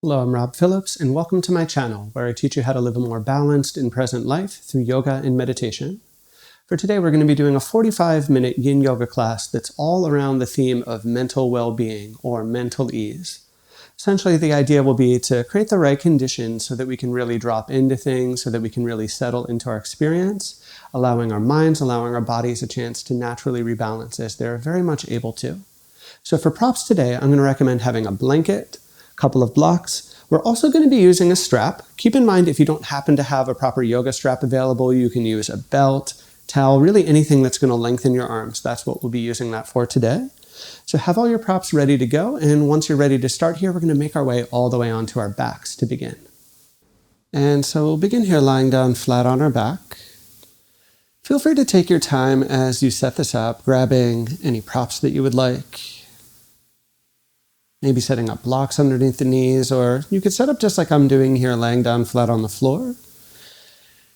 Hello, I'm Rob Phillips, and welcome to my channel, where I teach you how to live a more balanced and present life through yoga and meditation. For today, we're going to be doing a 45-minute yin yoga class that's all around the theme of mental well-being, or mental ease. Essentially, the idea will be to create the right conditions so that we can really drop into things, so that we can really settle into our experience, allowing our minds, allowing our bodies a chance to naturally rebalance as they're very much able to. So for props today, I'm going to recommend having a blanket, couple of blocks. We're also going to be using a strap. Keep in mind, if you don't happen to have a proper yoga strap available, you can use a belt, towel, really anything that's going to lengthen your arms. That's what we'll be using that for today. So have all your props ready to go, and once you're ready to start here, we're going to make our way all the way onto our backs to begin. And so we'll begin here lying down flat on our back. Feel free to take your time as you set this up, grabbing any props that you would like. Maybe setting up blocks underneath the knees, or you could set up just like I'm doing here, laying down flat on the floor.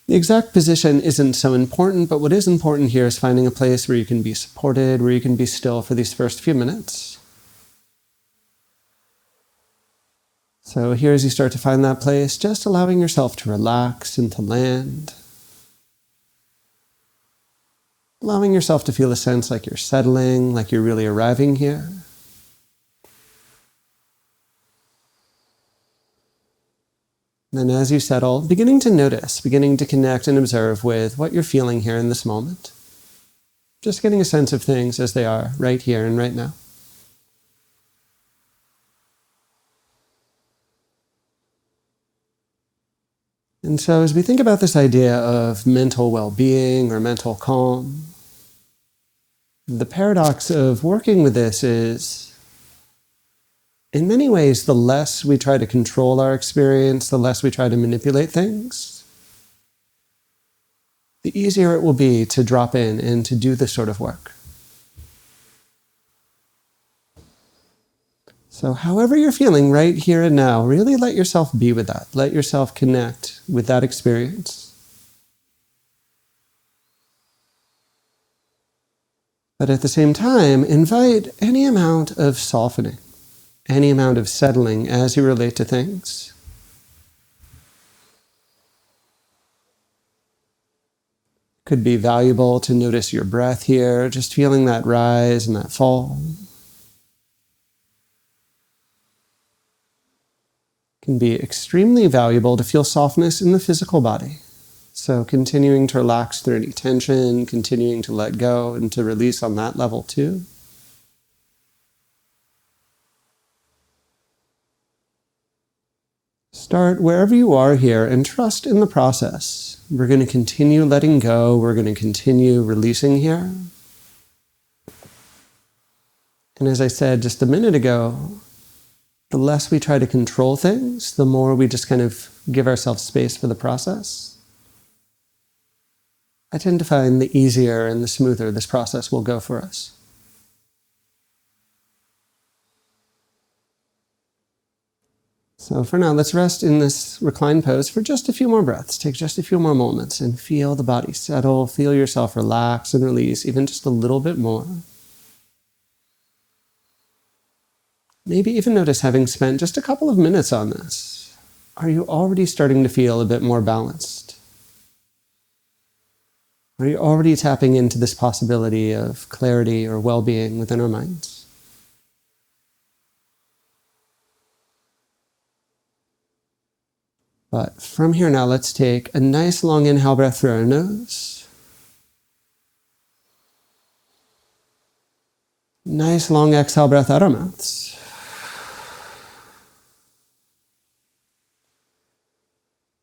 The exact position isn't so important, but what is important here is finding a place where you can be supported, where you can be still for these first few minutes. So here, as you start to find that place, just allowing yourself to relax and to land. Allowing yourself to feel a sense like you're settling, like you're really arriving here. Then as you settle, beginning to notice, beginning to connect and observe with what you're feeling here in this moment. Just getting a sense of things as they are right here and right now. And so as we think about this idea of mental well-being or mental calm, the paradox of working with this is, in many ways, the less we try to control our experience, the less we try to manipulate things, the easier it will be to drop in and to do this sort of work. So however you're feeling right here and now, really let yourself be with that. Let yourself connect with that experience. But at the same time, invite any amount of softening, any amount of settling as you relate to things. Could be valuable to notice your breath here, just feeling that rise and that fall. Can be extremely valuable to feel softness in the physical body. So continuing to relax through any tension, continuing to let go and to release on that level too. Start wherever you are here and trust in the process. We're going to continue letting go. We're going to continue releasing here. And as I said just a minute ago, the less we try to control things, the more we just kind of give ourselves space for the process. I tend to find the easier and the smoother this process will go for us. So for now, let's rest in this reclined pose for just a few more breaths. Take just a few more moments and feel the body settle. Feel yourself relax and release even just a little bit more. Maybe even notice, having spent just a couple of minutes on this, are you already starting to feel a bit more balanced? Are you already tapping into this possibility of clarity or well-being within our minds? But from here now, let's take a nice long inhale breath through our nose. Nice long exhale breath out our mouths.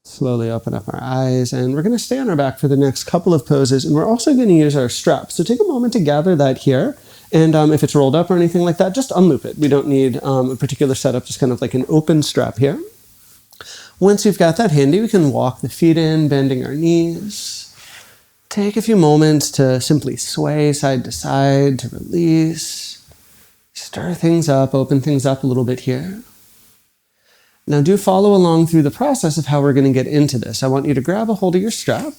Slowly open up our eyes, and we're going to stay on our back for the next couple of poses, and we're also going to use our strap. So take a moment to gather that here, and if it's rolled up or anything like that, just unloop it. We don't need a particular setup, just kind of like an open strap here. Once you've got that handy, we can walk the feet in, bending our knees. Take a few moments to simply sway side to side, to release. Stir things up, open things up a little bit here. Now do follow along through the process of how we're going to get into this. I want you to grab a hold of your strap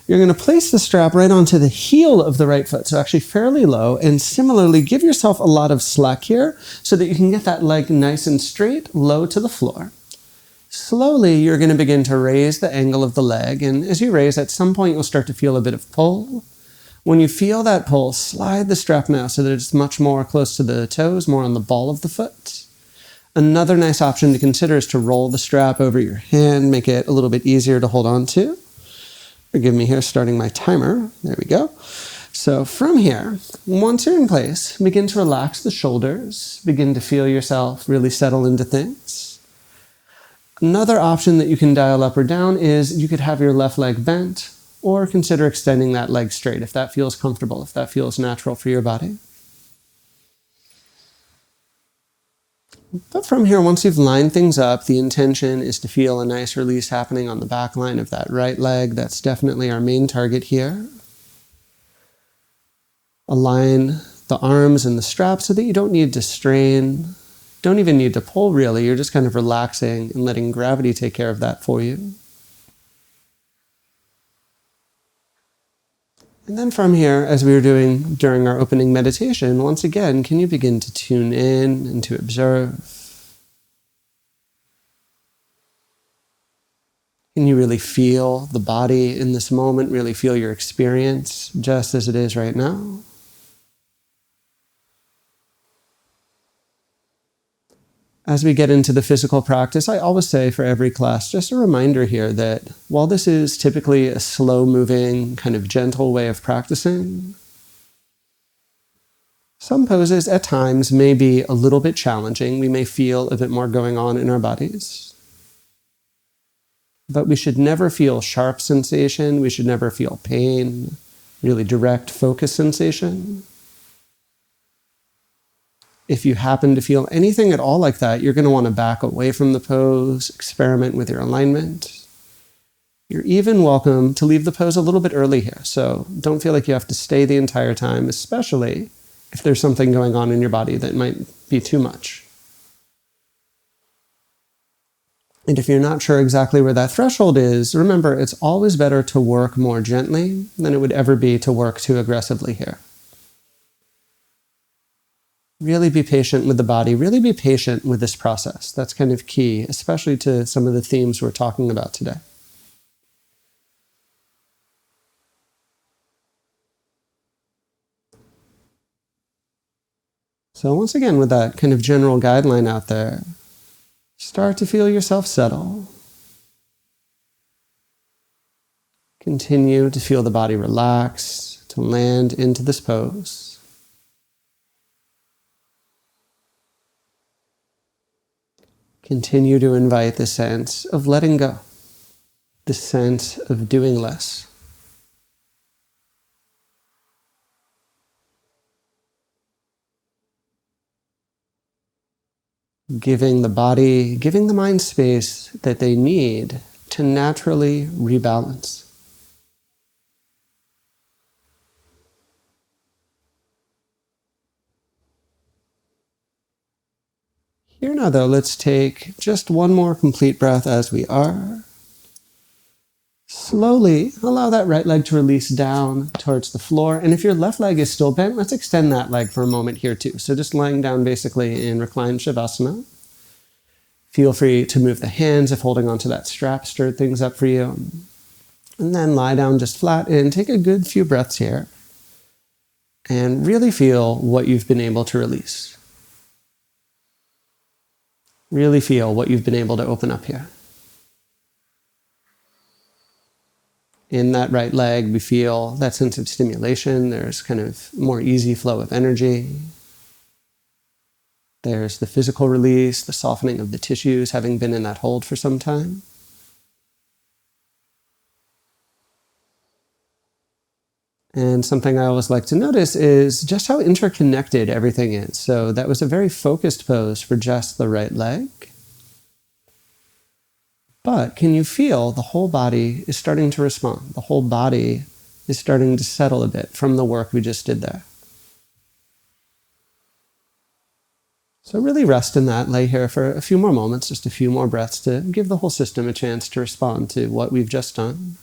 You're going to place the strap right onto the heel of the right foot, so actually fairly low, and similarly give yourself a lot of slack here so that you can get that leg nice and straight, low to the floor. Slowly, you're going to begin to raise the angle of the leg, and as you raise, at some point you'll start to feel a bit of pull. When you feel that pull, slide the strap now so that it's much more close to the toes, more on the ball of the foot. Another nice option to consider is to roll the strap over your hand, make it a little bit easier to hold on to. Forgive me here, starting my timer. There we go. So from here, once you're in place, begin to relax the shoulders, begin to feel yourself really settle into things. Another option that you can dial up or down is you could have your left leg bent, or consider extending that leg straight if that feels comfortable, if that feels natural for your body. But from here, once you've lined things up, the intention is to feel a nice release happening on the back line of that right leg. That's definitely our main target here. Align the arms and the strap so that you don't need to strain, don't even need to pull really. You're just kind of relaxing and letting gravity take care of that for you. And then from here, as we were doing during our opening meditation, once again, can you begin to tune in and to observe? Can you really feel the body in this moment, really feel your experience just as it is right now? As we get into the physical practice, I always say for every class, just a reminder here that while this is typically a slow-moving, kind of gentle way of practicing, some poses at times may be a little bit challenging. We may feel a bit more going on in our bodies. But we should never feel sharp sensation. We should never feel pain, really direct focus sensation. If you happen to feel anything at all like that, you're going to want to back away from the pose, experiment with your alignment. You're even welcome to leave the pose a little bit early here, so don't feel like you have to stay the entire time, especially if there's something going on in your body that might be too much. And if you're not sure exactly where that threshold is, remember, it's always better to work more gently than it would ever be to work too aggressively here. Really be patient with the body, really be patient with this process. That's kind of key, especially to some of the themes we're talking about today. So once again, with that kind of general guideline out there, start to feel yourself settle. Continue to feel the body relax, to land into this pose. Continue to invite the sense of letting go, the sense of doing less. Giving the body, giving the mind space that they need to naturally rebalance. Here now, though, let's take just one more complete breath as we are. Slowly allow that right leg to release down towards the floor. And if your left leg is still bent, let's extend that leg for a moment here too. So just lying down basically in reclined Shavasana. Feel free to move the hands if holding onto that strap stirred things up for you. And then lie down just flat and take a good few breaths here. And really feel what you've been able to release. Really feel what you've been able to open up here. In that right leg, we feel that sense of stimulation. There's kind of more easy flow of energy. There's the physical release, the softening of the tissues, having been in that hold for some time. And something I always like to notice is just how interconnected everything is. So that was a very focused pose for just the right leg. But can you feel the whole body is starting to respond? The whole body is starting to settle a bit from the work we just did there. So really rest in that. Lay here for a few more moments, just a few more breaths to give the whole system a chance to respond to what we've just done.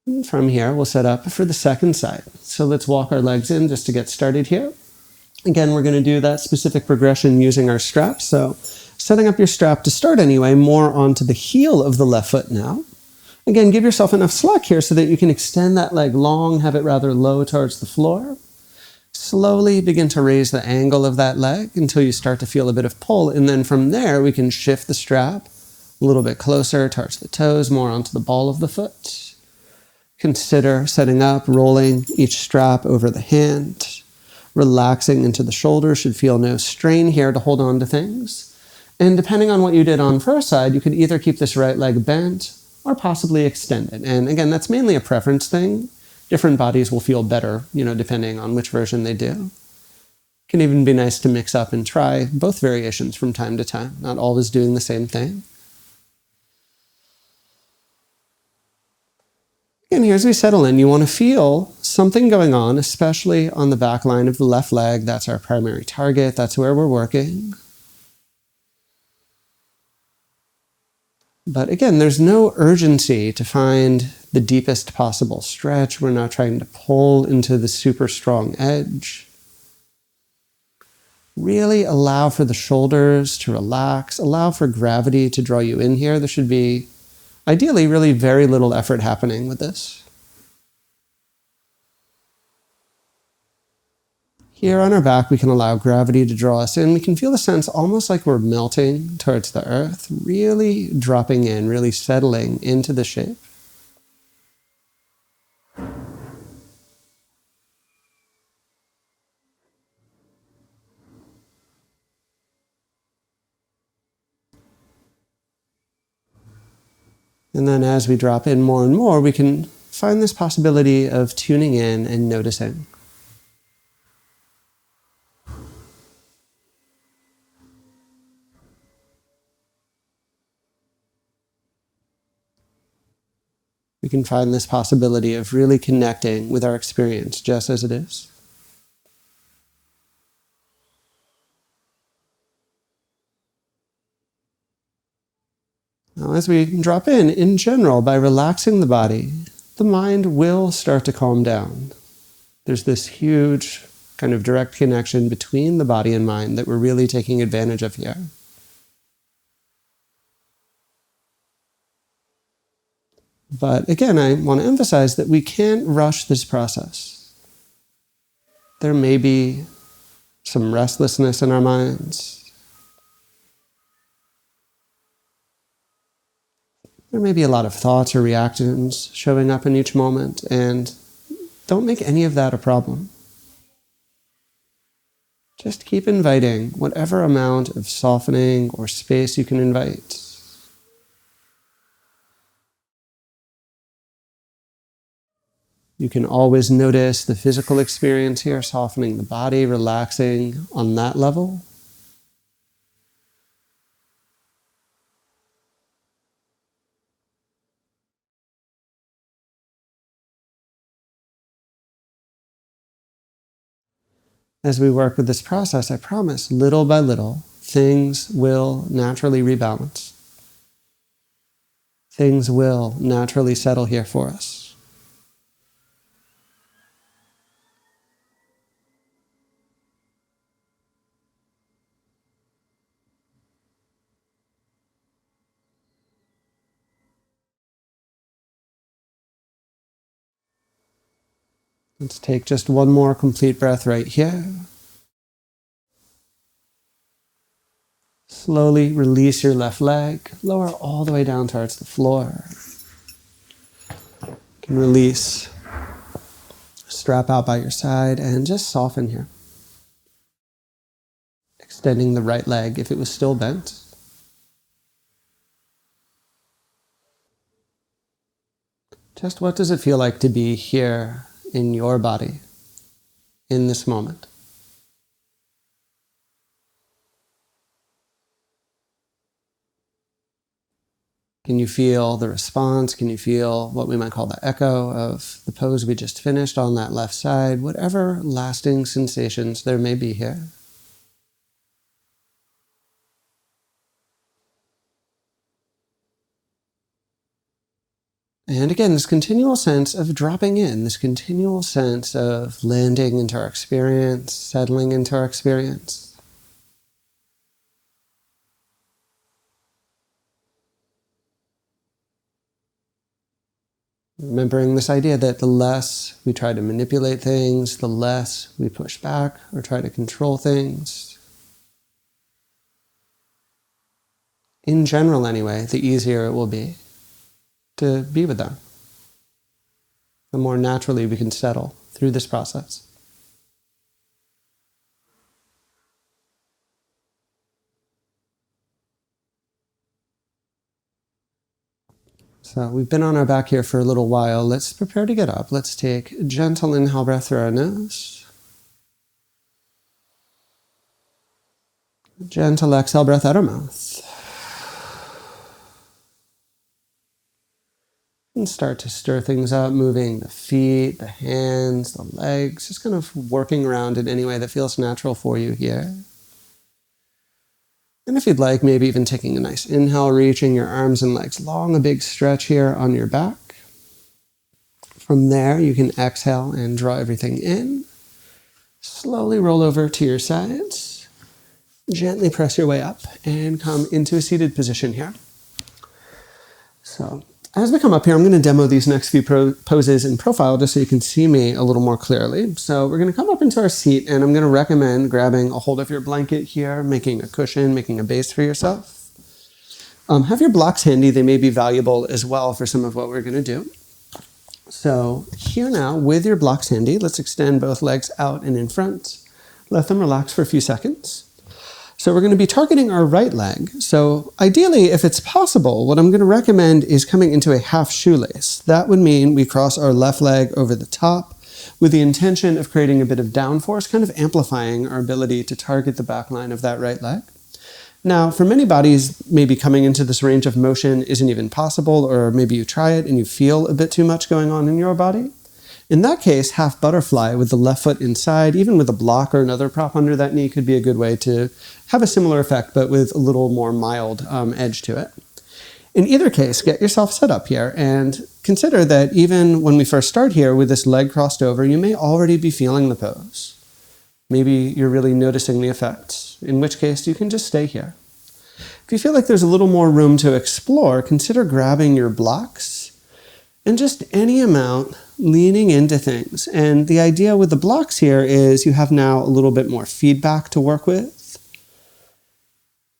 And from here, we'll set up for the second side. So let's walk our legs in just to get started here. Again, we're going to do that specific progression using our straps. So setting up your strap to start anyway, more onto the heel of the left foot now. Again, give yourself enough slack here so that you can extend that leg long, have it rather low towards the floor. Slowly begin to raise the angle of that leg until you start to feel a bit of pull. And then from there, we can shift the strap a little bit closer towards the toes, more onto the ball of the foot. Consider setting up, rolling each strap over the hand. Relaxing into the shoulder, should feel no strain here to hold on to things. And depending on what you did on first side, you could either keep this right leg bent or possibly extend it. And again, that's mainly a preference thing. Different bodies will feel better, depending on which version they do. It can even be nice to mix up and try both variations from time to time, not always doing the same thing. And here as we settle in, you want to feel something going on, especially on the back line of the left leg. That's our primary target. That's where we're working. But again, there's no urgency to find the deepest possible stretch. We're not trying to pull into the super strong edge. Really allow for the shoulders to relax. Allow for gravity to draw you in here. There should be, ideally, really very little effort happening with this. Here on our back, we can allow gravity to draw us in. We can feel the sense almost like we're melting towards the earth, really dropping in, really settling into the shape. And then as we drop in more and more, we can find this possibility of tuning in and noticing. We can find this possibility of really connecting with our experience just as it is. Now, as we drop in general, by relaxing the body, the mind will start to calm down. There's this huge kind of direct connection between the body and mind that we're really taking advantage of here. But again, I want to emphasize that we can't rush this process. There may be some restlessness in our minds. There may be a lot of thoughts or reactions showing up in each moment, and don't make any of that a problem. Just keep inviting whatever amount of softening or space you can invite. You can always notice the physical experience here, softening the body, relaxing on that level. As we work with this process, I promise, little by little, things will naturally rebalance. Things will naturally settle here for us. Let's take just one more complete breath right here. Slowly release your left leg, lower all the way down towards the floor. You can release, strap out by your side, and just soften here. Extending the right leg if it was still bent. Just what does it feel like to be here in your body, in this moment? Can you feel the response? Can you feel what we might call the echo of the pose we just finished on that left side? Whatever lasting sensations there may be here. And again, this continual sense of dropping in, this continual sense of landing into our experience, settling into our experience. Remembering this idea that the less we try to manipulate things, the less we push back or try to control things. In general, anyway, the easier it will be to be with them. The more naturally we can settle through this process. So we've been on our back here for a little while. Let's prepare to get up. Let's take a gentle inhale breath through our nose. Gentle exhale breath out our mouth. And start to stir things up, moving the feet, the hands, the legs, just kind of working around in any way that feels natural for you here. And if you'd like, maybe even taking a nice inhale, reaching your arms and legs long, a big stretch here on your back. From there, you can exhale and draw everything in. Slowly roll over to your sides. Gently press your way up and come into a seated position here. So as we come up here, I'm going to demo these next few poses in profile just so you can see me a little more clearly. So we're going to come up into our seat, and I'm going to recommend grabbing a hold of your blanket here, making a cushion, making a base for yourself. Have your blocks handy. They may be valuable as well for some of what we're going to do. So here now, with your blocks handy, let's extend both legs out and in front. Let them relax for a few seconds. So we're going to be targeting our right leg. So ideally, if it's possible, what I'm going to recommend is coming into a half shoelace. That would mean we cross our left leg over the top with the intention of creating a bit of downforce, kind of amplifying our ability to target the back line of that right leg. Now, for many bodies, maybe coming into this range of motion isn't even possible, or maybe you try it and you feel a bit too much going on in your body. In that case, half butterfly with the left foot inside, even with a block or another prop under that knee, could be a good way to have a similar effect, but with a little more mild edge to it. In either case, get yourself set up here and consider that even when we first start here with this leg crossed over, you may already be feeling the pose. Maybe you're really noticing the effects, in which case you can just stay here. If you feel like there's a little more room to explore, consider grabbing your blocks and just any amount leaning into things. And the idea with the blocks here is you have now a little bit more feedback to work with.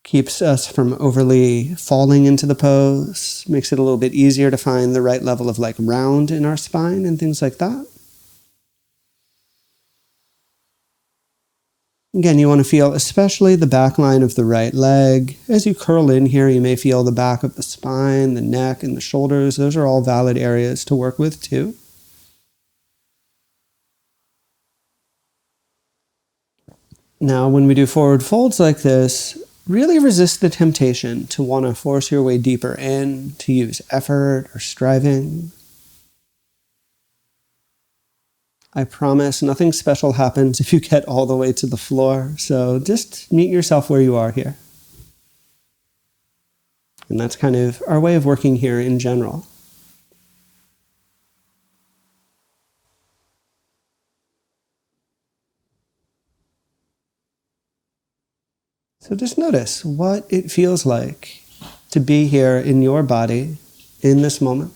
Keeps us from overly falling into the pose, makes it a little bit easier to find the right level of like round in our spine and things like that. Again, you want to feel especially the back line of the right leg. As you curl in here, you may feel the back of the spine, the neck, and the shoulders. Those are all valid areas to work with too. Now, when we do forward folds like this, really resist the temptation to want to force your way deeper in, to use effort or striving. I promise nothing special happens if you get all the way to the floor, so just meet yourself where you are here. And that's kind of our way of working here in general. So just notice what it feels like to be here in your body in this moment.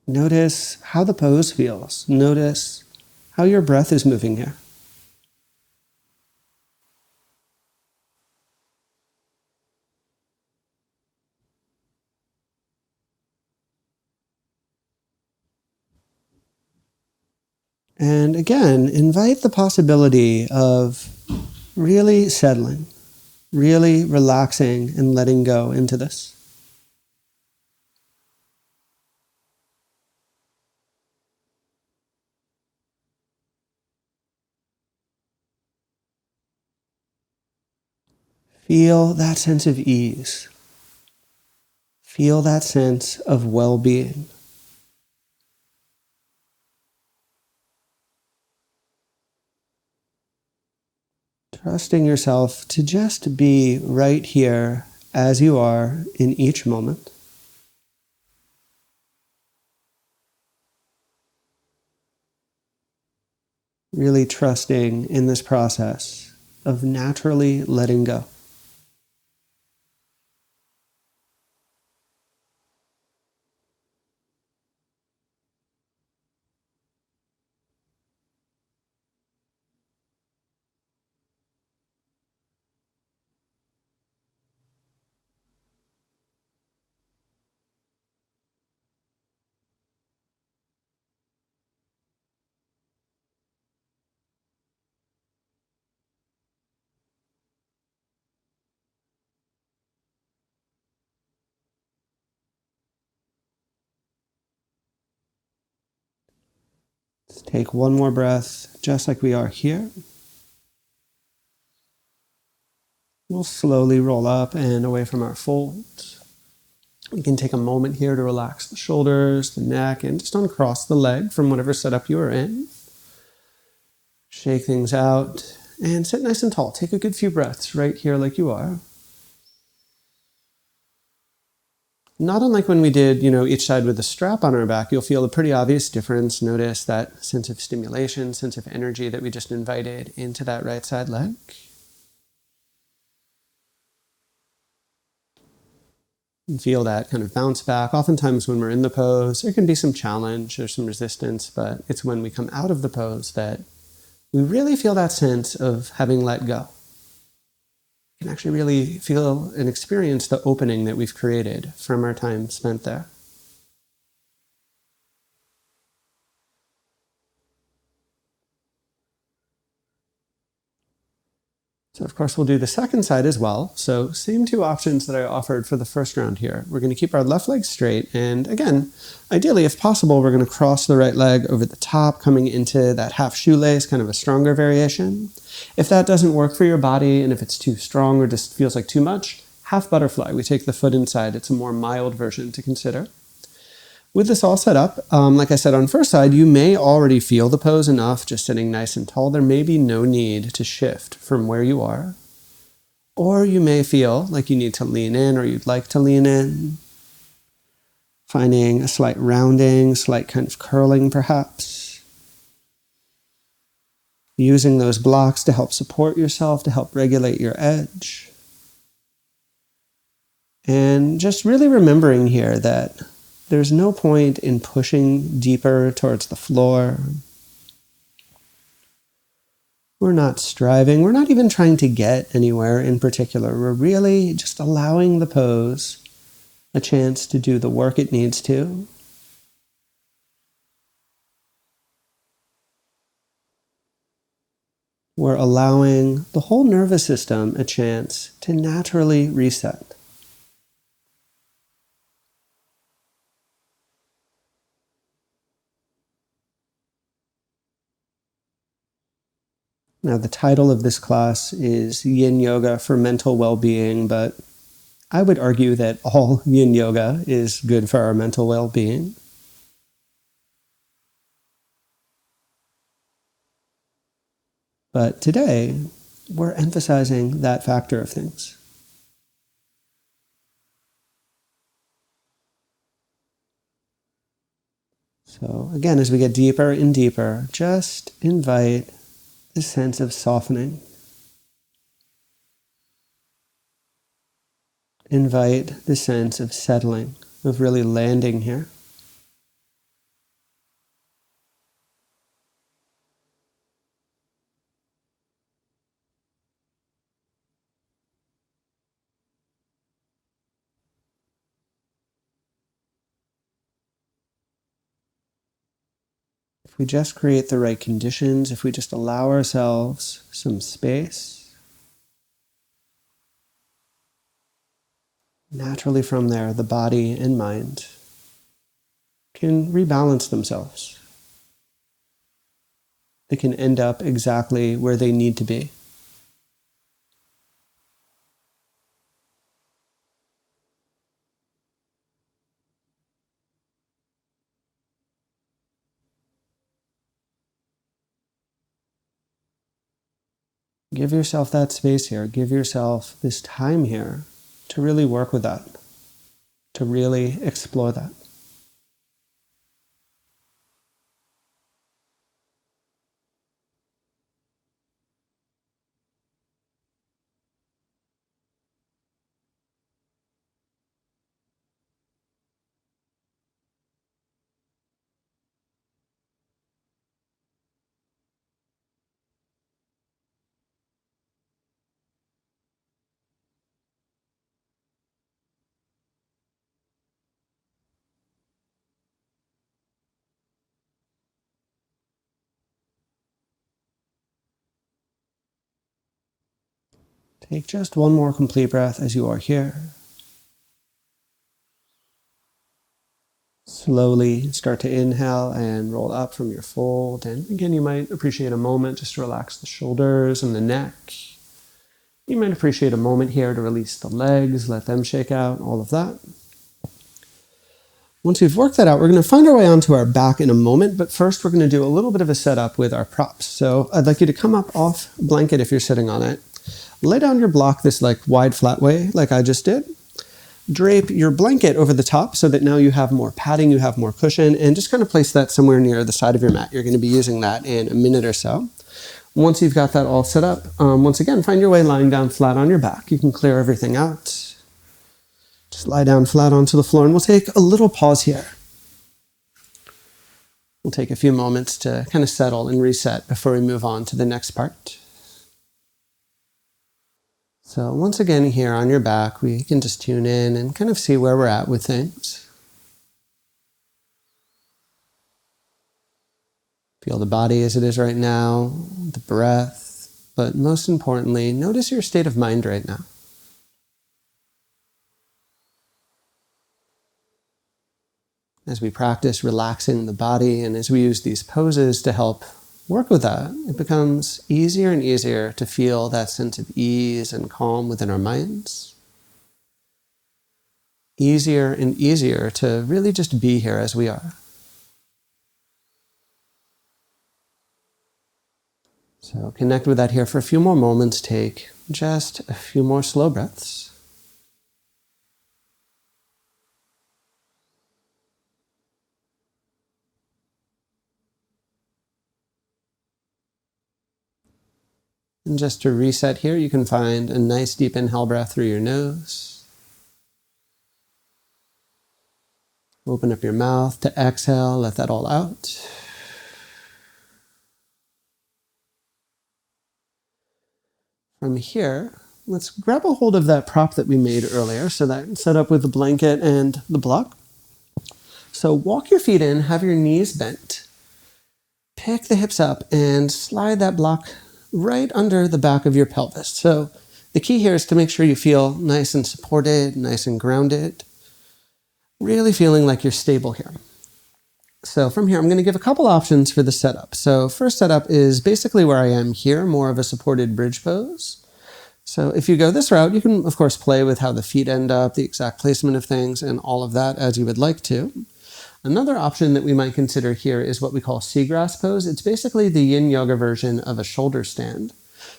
Notice how the pose feels. Notice how your breath is moving here. And again, invite the possibility of really settling, really relaxing and letting go into this. Feel that sense of ease. Feel that sense of well-being. Trusting yourself to just be right here as you are in each moment. Really trusting in this process of naturally letting go. Let's take one more breath, just like we are here. We'll slowly roll up and away from our folds. We can take a moment here to relax the shoulders, the neck, and just uncross the leg from whatever setup you are in. Shake things out and sit nice and tall. Take a good few breaths right here like you are. Not unlike when we did, each side with the strap on our back, you'll feel a pretty obvious difference. Notice that sense of stimulation, sense of energy that we just invited into that right side leg. And feel that kind of bounce back. Oftentimes when we're in the pose, there can be some challenge or some resistance, but it's when we come out of the pose that we really feel that sense of having let go. You can actually really feel and experience the opening that we've created from our time spent there. So of course we'll do the second side as well. So same two options that I offered for the first round here. We're going to keep our left leg straight, and again, ideally if possible, we're going to cross the right leg over the top, coming into that half shoelace, kind of a stronger variation. If that doesn't work for your body, and if it's too strong or just feels like too much, half butterfly. We take the foot inside. It's a more mild version to consider. With this all set up, like I said on first side, you may already feel the pose enough, just sitting nice and tall. There may be no need to shift from where you are. Or you may feel like you need to lean in, or you'd like to lean in. Finding a slight rounding, slight kind of curling perhaps. Using those blocks to help support yourself, to help regulate your edge. And just really remembering here that there's no point in pushing deeper towards the floor. We're not striving. We're not even trying to get anywhere in particular. We're really just allowing the pose a chance to do the work it needs to. We're allowing the whole nervous system a chance to naturally reset. Now, the title of this class is Yin Yoga for Mental Well-Being, but I would argue that all Yin Yoga is good for our mental well-being. But today, we're emphasizing that factor of things. So again, as we get deeper and deeper, just invite this sense of softening. Invite the sense of settling, of really landing here. If we just create the right conditions, if we just allow ourselves some space, naturally from there, the body and mind can rebalance themselves. They can end up exactly where they need to be. Give yourself that space here. Give yourself this time here to really work with that, to really explore that. Take just one more complete breath as you are here. Slowly start to inhale and roll up from your fold. And again, you might appreciate a moment just to relax the shoulders and the neck. You might appreciate a moment here to release the legs, let them shake out, all of that. Once we've worked that out, we're going to find our way onto our back in a moment, but first we're going to do a little bit of a setup with our props. So I'd like you to come up off a blanket if you're sitting on it. Lay down your block this wide flat way, like I just did. Drape your blanket over the top so that now you have more padding, you have more cushion, and just kind of place that somewhere near the side of your mat. You're going to be using that in a minute or so. Once you've got that all set up, once again, find your way lying down flat on your back. You can clear everything out. Just lie down flat onto the floor, and we'll take a little pause here. We'll take a few moments to kind of settle and reset before we move on to the next part. So once again here on your back, we can just tune in and kind of see where we're at with things. Feel the body as it is right now, the breath, but most importantly, notice your state of mind right now. As we practice relaxing the body and as we use these poses to help work with that, it becomes easier and easier to feel that sense of ease and calm within our minds. Easier and easier to really just be here as we are. So connect with that here for a few more moments. Take just a few more slow breaths. And just to reset here, you can find a nice deep inhale breath through your nose. Open up your mouth to exhale, let that all out. From here, let's grab a hold of that prop that we made earlier, so that set up with the blanket and the block. So walk your feet in, have your knees bent. Pick the hips up and slide that block right under the back of your pelvis. So the key here is to make sure you feel nice and supported, nice and grounded, really feeling like you're stable here. So from here, I'm going to give a couple options for the setup. So first setup is basically where I am here, more of a supported bridge pose. So if you go this route, you can, of course, play with how the feet end up, the exact placement of things, and all of that as you would like to. Another option that we might consider here is what we call seagrass pose. It's basically the yin yoga version of a shoulder stand.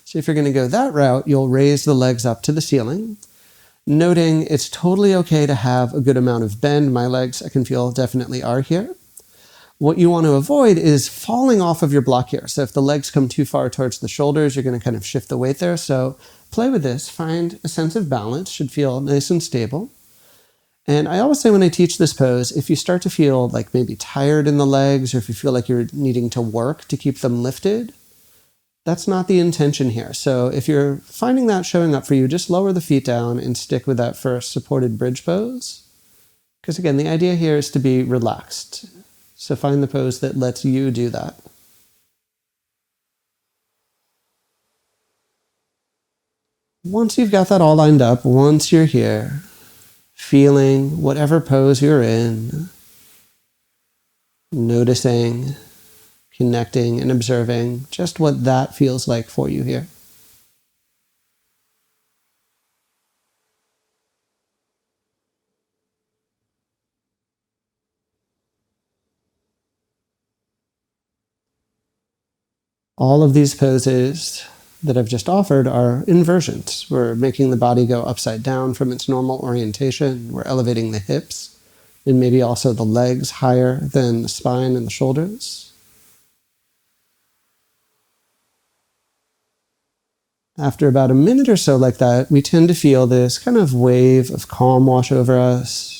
So if you're going to go that route, you'll raise the legs up to the ceiling, noting it's totally okay to have a good amount of bend. My legs, I can feel, definitely are here. What you want to avoid is falling off of your block here. So if the legs come too far towards the shoulders, you're going to kind of shift the weight there. So play with this, find a sense of balance, should feel nice and stable. And I always say when I teach this pose, if you start to feel like maybe tired in the legs, or if you feel like you're needing to work to keep them lifted, that's not the intention here. So if you're finding that showing up for you, just lower the feet down and stick with that first supported bridge pose. Because again, the idea here is to be relaxed. So find the pose that lets you do that. Once you've got that all lined up, once you're here, feeling whatever pose you're in, noticing, connecting, and observing just what that feels like for you here. All of these poses that I've just offered are inversions. We're making the body go upside down from its normal orientation. We're elevating the hips and maybe also the legs higher than the spine and the shoulders. After about a minute or so like that, we tend to feel this kind of wave of calm wash over us.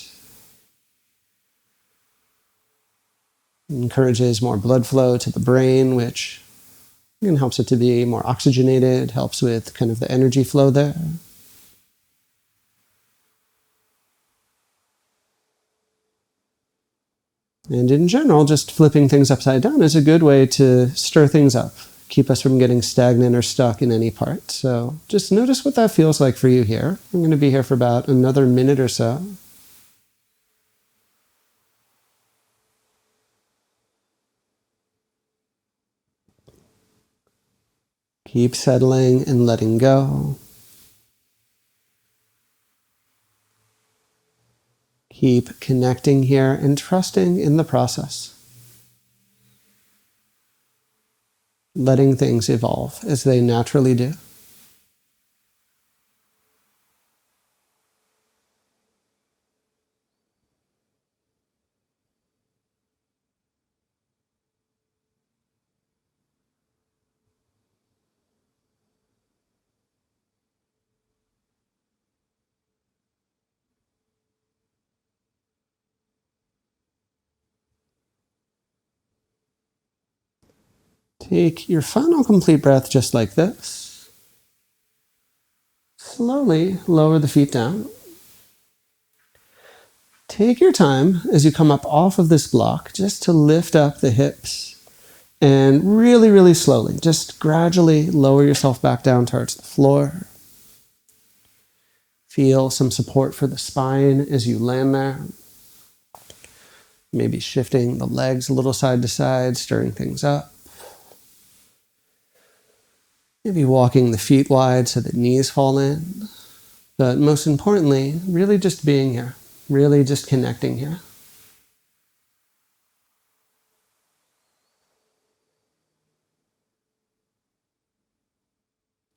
It encourages more blood flow to the brain, which again helps it to be more oxygenated, helps with kind of the energy flow there. And in general, just flipping things upside down is a good way to stir things up, keep us from getting stagnant or stuck in any part. So just notice what that feels like for you here. I'm going to be here for about another minute or so. Keep settling and letting go. Keep connecting here and trusting in the process. Letting things evolve as they naturally do. Take your final complete breath just like this. Slowly lower the feet down. Take your time as you come up off of this block just to lift up the hips and really, really slowly, just gradually lower yourself back down towards the floor. Feel some support for the spine as you land there. Maybe shifting the legs a little side to side, stirring things up. Maybe walking the feet wide so that knees fall in. But most importantly, really just being here. Really just connecting here.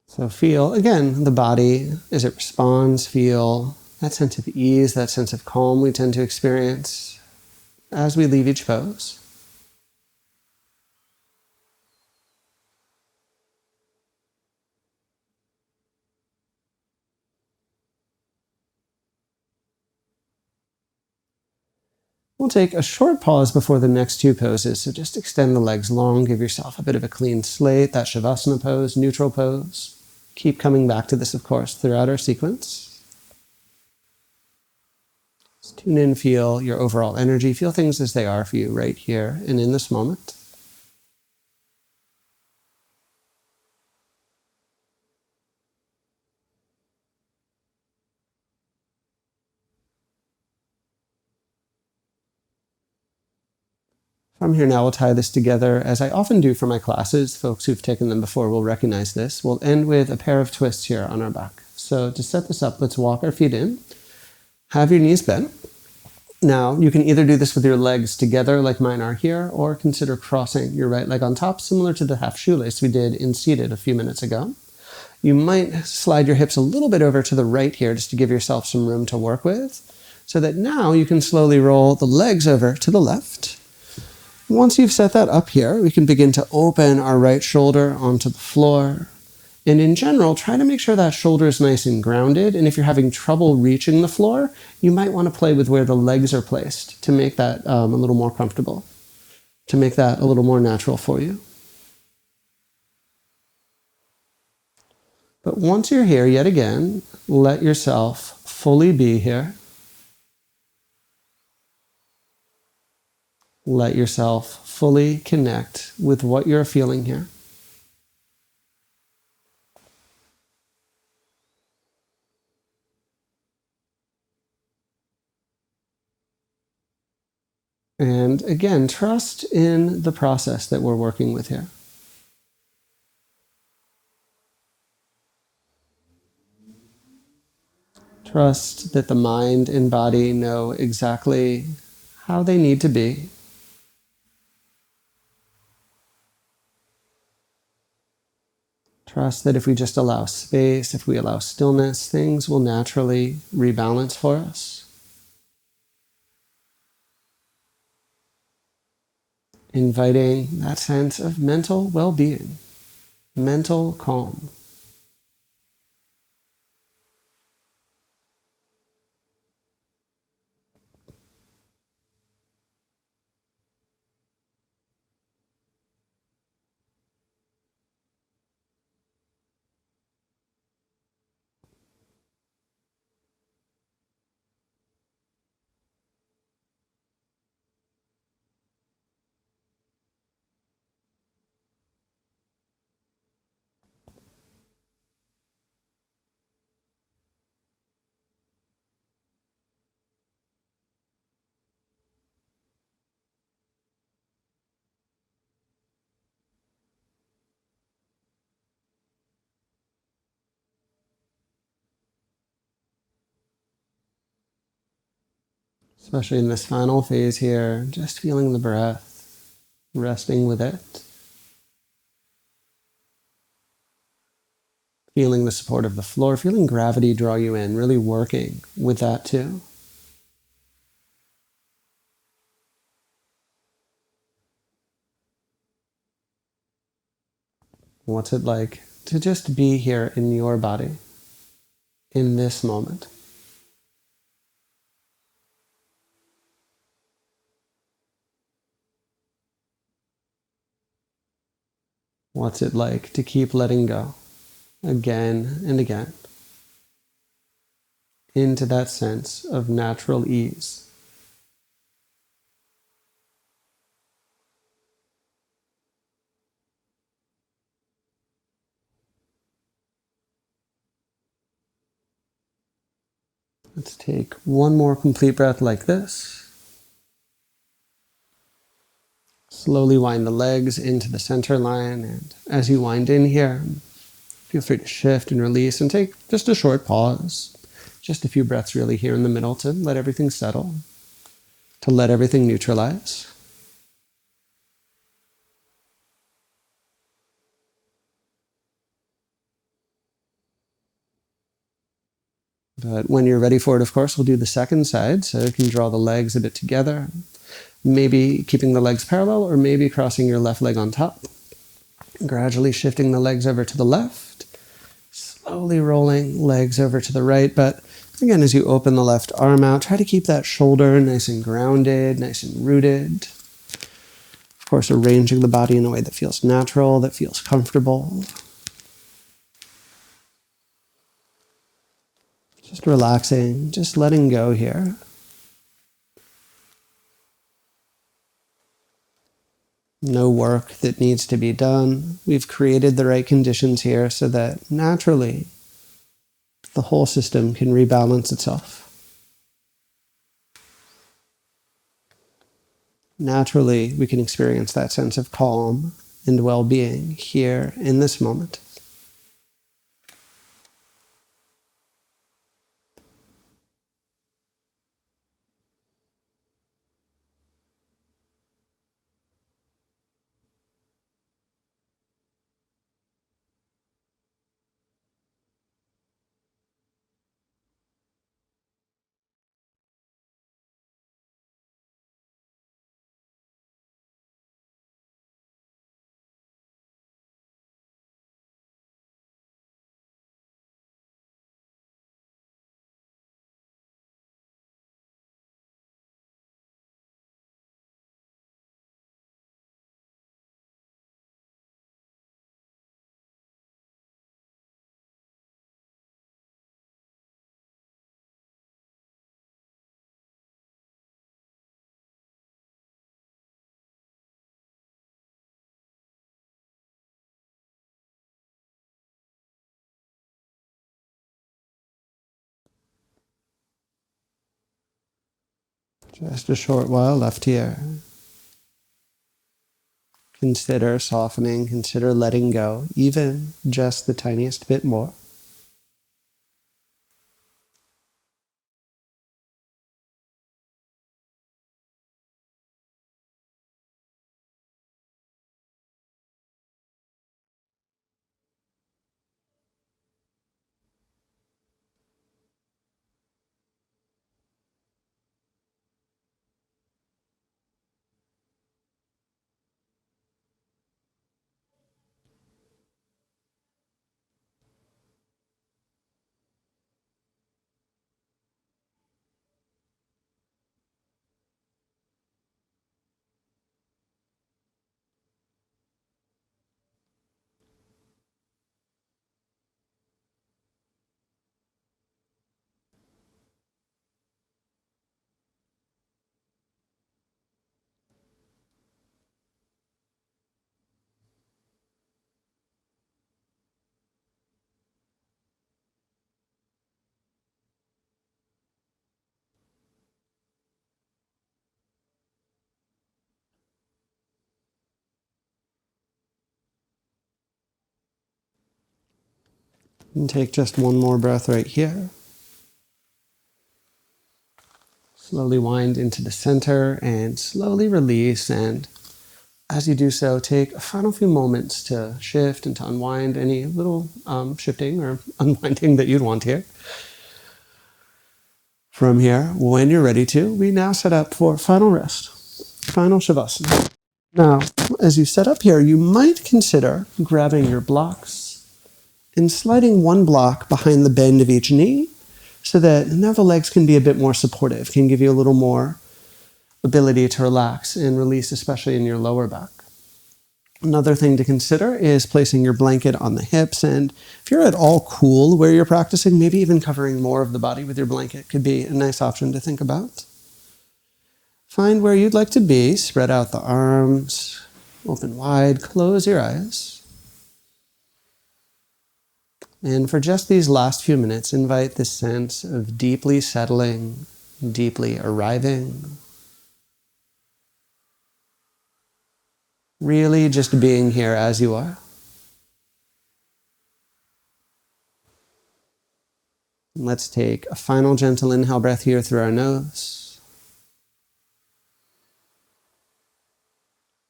So feel, again, the body as it responds. Feel that sense of ease, that sense of calm we tend to experience as we leave each pose. We'll take a short pause before the next two poses, so just extend the legs long, give yourself a bit of a clean slate, that Shavasana pose, neutral pose. Keep coming back to this, of course, throughout our sequence. Just tune in, feel your overall energy, feel things as they are for you right here and in this moment. From here now, we'll tie this together, as I often do for my classes. Folks who've taken them before will recognize this. We'll end with a pair of twists here on our back. So to set this up, let's walk our feet in. Have your knees bent. Now, you can either do this with your legs together like mine are here, or consider crossing your right leg on top, similar to the half shoelace we did in seated a few minutes ago. You might slide your hips a little bit over to the right here just to give yourself some room to work with, so that now you can slowly roll the legs over to the left. Once you've set that up here, we can begin to open our right shoulder onto the floor. And in general, try to make sure that shoulder is nice and grounded. And if you're having trouble reaching the floor, you might want to play with where the legs are placed to make that a little more comfortable, to make that a little more natural for you. But once you're here, yet again, let yourself fully be here. Let yourself fully connect with what you're feeling here. And again, trust in the process that we're working with here. Trust that the mind and body know exactly how they need to be. Trust that if we just allow space, if we allow stillness, things will naturally rebalance for us. Inviting that sense of mental well-being, mental calm. Especially in this final phase here, just feeling the breath, resting with it, feeling the support of the floor, feeling gravity draw you in, really working with that too. What's it like to just be here in your body, in this moment? What's it like to keep letting go again and again into that sense of natural ease? Let's take one more complete breath like this. Slowly wind the legs into the center line, and as you wind in here, feel free to shift and release and take just a short pause. Just a few breaths really here in the middle to let everything settle, to let everything neutralize. But when you're ready for it, of course, we'll do the second side. So you can draw the legs a bit together, maybe keeping the legs parallel or maybe crossing your left leg on top. Gradually shifting the legs over to the left, slowly rolling legs over to the right. But again, as you open the left arm out, try to keep that shoulder nice and grounded, nice and rooted. Of course, arranging the body in a way that feels natural, that feels comfortable. Just relaxing, just letting go here. No work that needs to be done. We've created the right conditions here so that naturally the whole system can rebalance itself. Naturally, we can experience that sense of calm and well-being here in this moment. Just a short while left here. Consider softening, consider letting go, even just the tiniest bit more. And take just one more breath right here. Slowly wind into the center and slowly release. And as you do so, take a final few moments to shift and to unwind any little shifting or unwinding that you'd want here. From here, when you're ready to, we now set up for final rest, final Shavasana. Now, as you set up here, you might consider grabbing your blocks and sliding one block behind the bend of each knee so that now the legs can be a bit more supportive, can give you a little more ability to relax and release, especially in your lower back. Another thing to consider is placing your blanket on the hips, and if you're at all cool where you're practicing, maybe even covering more of the body with your blanket could be a nice option to think about. Find where you'd like to be, spread out the arms, open wide, close your eyes. And for just these last few minutes, invite this sense of deeply settling, deeply arriving. Really just being here as you are. Let's take a final gentle inhale breath here through our nose.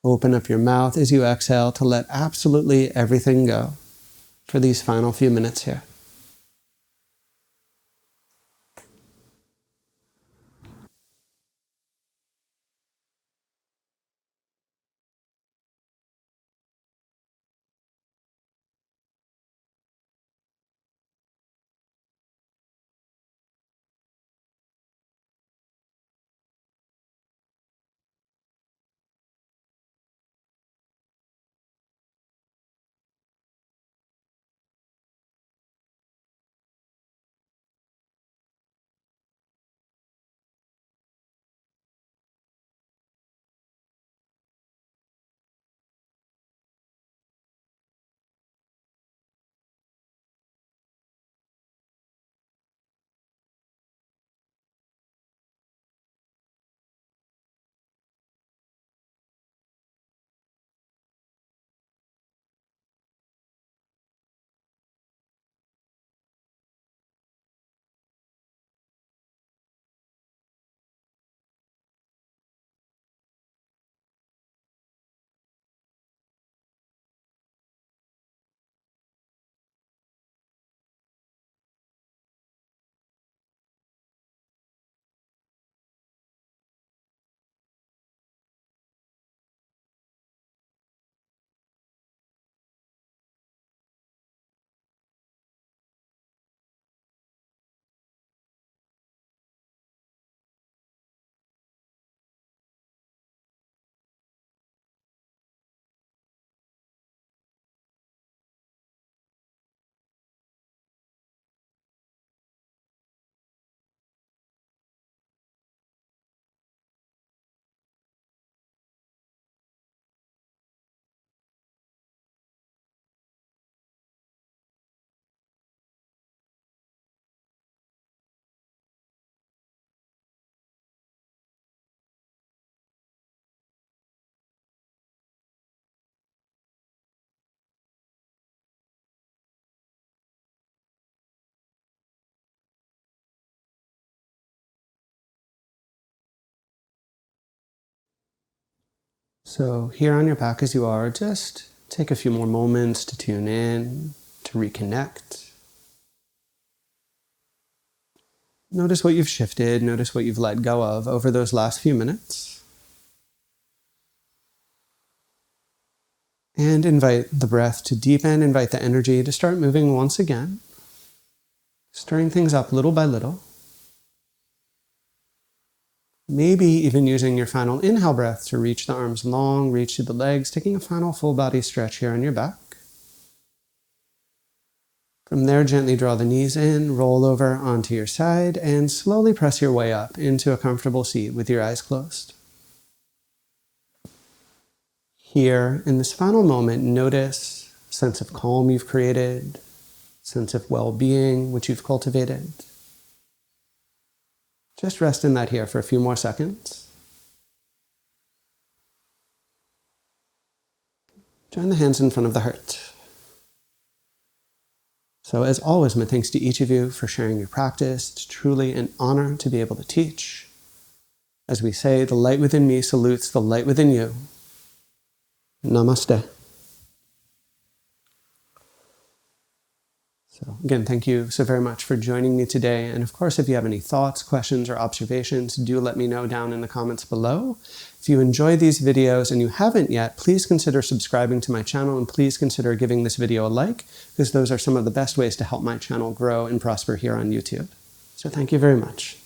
Open up your mouth as you exhale to let absolutely everything go for these final few minutes here. So here on your back as you are, just take a few more moments to tune in, to reconnect. Notice what you've shifted, notice what you've let go of over those last few minutes. And invite the breath to deepen, invite the energy to start moving once again, stirring things up little by little. Maybe even using your final inhale breath to reach the arms long, reach through the legs, taking a final full body stretch here on your back. From there, gently draw the knees in, roll over onto your side, and slowly press your way up into a comfortable seat with your eyes closed. Here, in this final moment, notice a sense of calm you've created, sense of well-being which you've cultivated. Just rest in that here for a few more seconds. Join the hands in front of the heart. So as always, my thanks to each of you for sharing your practice. It's truly an honor to be able to teach. As we say, the light within me salutes the light within you. Namaste. So again, thank you so very much for joining me today. And of course, if you have any thoughts, questions, or observations, do let me know down in the comments below. If you enjoy these videos and you haven't yet, please consider subscribing to my channel and please consider giving this video a like, because those are some of the best ways to help my channel grow and prosper here on YouTube. So thank you very much.